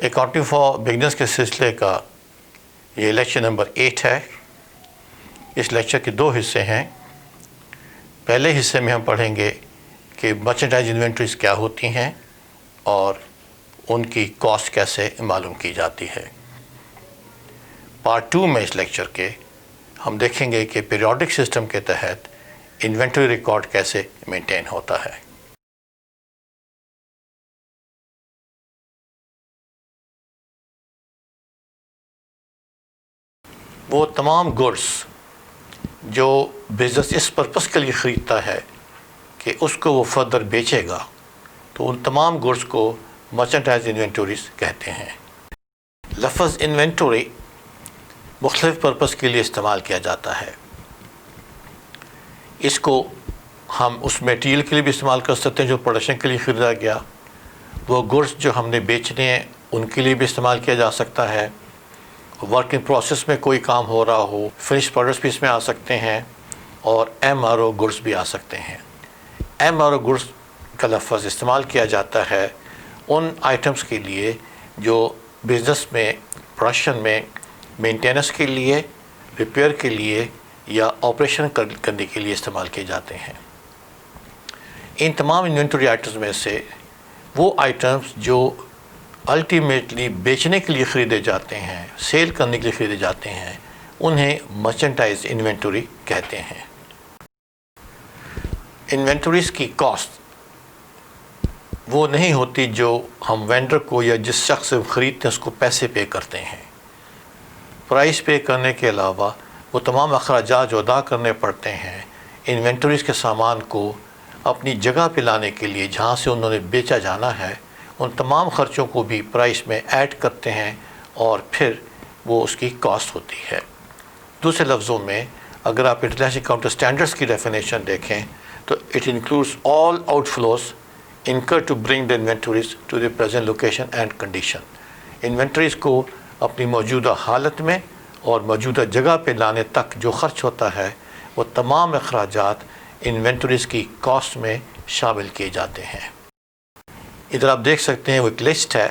Accounting for beginners کے سلسلے کا یہ لیکچر نمبر 8 ہے۔ اس لیکچر کے 2 حصے ہیں۔ پہلے حصے میں ہم پڑھیں گے کہ مرچنڈائز انوینٹریز کیا ہوتی ہیں اور ان کی کاسٹ کیسے معلوم کی جاتی ہے۔ پارٹ 2 میں اس لیکچر کے ہم دیکھیں گے کہ پیریوڈک سسٹم کے تحت انوینٹری ریکارڈ کیسے مینٹین ہوتا ہے۔ وہ تمام گڈس جو بزنس اس پرپس کے لیے خریدتا ہے کہ اس کو وہ فردر بیچے گا، تو ان تمام گڈس کو مرچنڈائز انوینٹوریز کہتے ہیں۔ لفظ انوینٹوری مختلف پرپس کے لیے استعمال کیا جاتا ہے۔ اس کو ہم اس میٹیریل کے لیے بھی استعمال کر سکتے ہیں جو پروڈکشن کے لیے خریدا گیا، وہ گڈس جو ہم نے بیچنے ہیں ان کے لیے بھی استعمال کیا جا سکتا ہے، ورکنگ پروسیس میں کوئی کام ہو رہا ہو، فنش پروڈکٹس بھی اس میں آ سکتے ہیں، اور ایم آر او گڈس بھی آ سکتے ہیں۔ ایم آر او گڈس کا لفظ استعمال کیا جاتا ہے ان آئٹمس کے لیے جو بزنس میں پروڈکشن میں مینٹیننس کے لیے، ریپیئر کے لیے یا آپریشن کرنے کے لیے استعمال کیے جاتے ہیں۔ ان تمام انوینٹری آئٹمس میں سے وہ آئٹمس جو الٹیمیٹلی بیچنے کے لیے خریدے جاتے ہیں، سیل کرنے کے لیے خریدے جاتے ہیں، انہیں مرچنڈائز انوینٹری کہتے ہیں۔ انوینٹریز کی کاسٹ وہ نہیں ہوتی جو ہم وینڈر کو یا جس شخص سے خریدتے ہیں اس کو پیسے پے کرتے ہیں۔ پرائس پے کرنے کے علاوہ وہ تمام اخراجات جو ادا کرنے پڑتے ہیں انوینٹریز کے سامان کو اپنی جگہ پہ لانے کے لیے جہاں سے انہوں نے بیچا جانا ہے، ان تمام خرچوں کو بھی پرائس میں ایڈ کرتے ہیں اور پھر وہ اس کی کاسٹ ہوتی ہے۔ دوسرے لفظوں میں اگر آپ انٹرنیشنل اکاؤنٹنگ اسٹینڈرڈس کی ڈیفینیشن دیکھیں تو it includes all out flows incurred to bring the inventories to the present location and condition۔ Inventories کو اپنی موجودہ حالت میں اور موجودہ جگہ پہ لانے تک جو خرچ ہوتا ہے وہ تمام اخراجات انوینٹریز کی کاسٹ میں شامل کیے جاتے ہیں۔ ادھر آپ دیکھ سکتے ہیں وہ ایک لسٹ ہے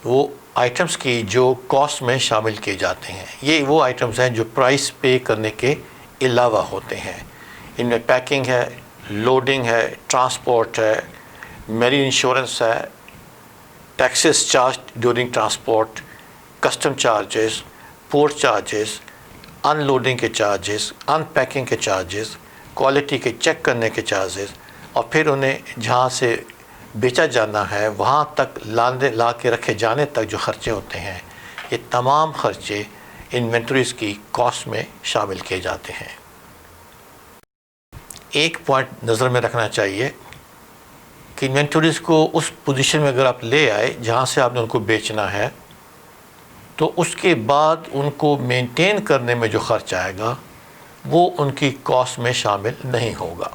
وہ آئٹمس کی جو کاسٹ میں شامل کیے جاتے ہیں۔ یہ وہ آئٹمس ہیں جو پرائس پے کرنے کے علاوہ ہوتے ہیں۔ ان میں پیکنگ ہے، لوڈنگ ہے، ٹرانسپورٹ ہے، میرین انشورنس ہے، taxes charge during transport, custom charges, port charges, unloading کے چارجز، ان پیکنگ کے چارجز، کوالٹی کے چیک کرنے کے چارجز، اور پھر انہیں جہاں سے بیچا جانا ہے وہاں تک لا کے رکھے جانے تک جو خرچے ہوتے ہیں، یہ تمام خرچے انوینٹریز کی کاسٹ میں شامل کیے جاتے ہیں۔ ایک پوائنٹ نظر میں رکھنا چاہیے کہ انوینٹریز کو اس پوزیشن میں اگر آپ لے آئے جہاں سے آپ نے ان کو بیچنا ہے تو اس کے بعد ان کو مینٹین کرنے میں جو خرچ آئے گا وہ ان کی کاسٹ میں شامل نہیں ہوگا،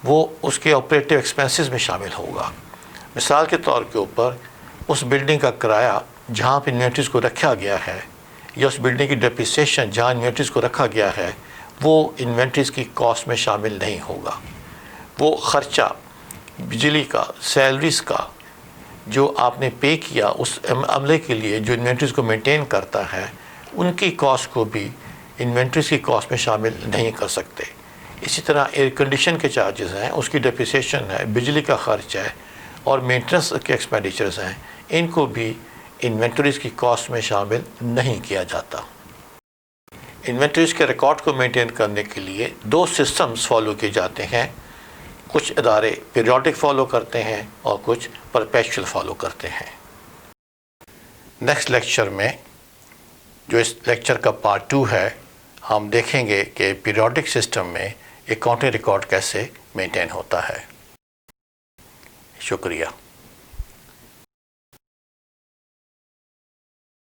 وہ اس کے آپریٹو ایکسپینسز میں شامل ہوگا۔ مثال کے طور کے اوپر اس بلڈنگ کا کرایہ جہاں پہ انوینٹریز کو رکھا گیا ہے یا اس بلڈنگ کی ڈیپریسیشن جہاں انوینٹریز کو رکھا گیا ہے وہ انوینٹریز کی کاسٹ میں شامل نہیں ہوگا۔ وہ خرچہ بجلی کا، سیلریز کا جو آپ نے پے کیا اس عملے کے لیے جو انوینٹریز کو مینٹین کرتا ہے، ان کی کاسٹ کو بھی انوینٹریز کی کاسٹ میں شامل نہیں کر سکتے۔ اسی طرح ایئر کنڈیشن کے چارجز ہیں، اس کی ڈیپریسیشن ہے، بجلی کا خرچ ہے اور مینٹننس کے ایکسپینڈیچرز ہیں، ان کو بھی انوینٹریز کی کاسٹ میں شامل نہیں کیا جاتا۔ انوینٹریز کے ریکارڈ کو مینٹین کرنے کے لیے 2 سسٹمز فالو کیے جاتے ہیں۔ کچھ ادارے پیریوڈک فالو کرتے ہیں اور کچھ پرپیچول فالو کرتے ہیں۔ نیکسٹ لیکچر میں جو اس لیکچر کا پارٹ 2 ہے، ہم دیکھیں گے کہ پیریوڈک سسٹم میں اکاؤنٹنگ ریکارڈ کیسے مینٹین ہوتا ہے۔ شکریہ۔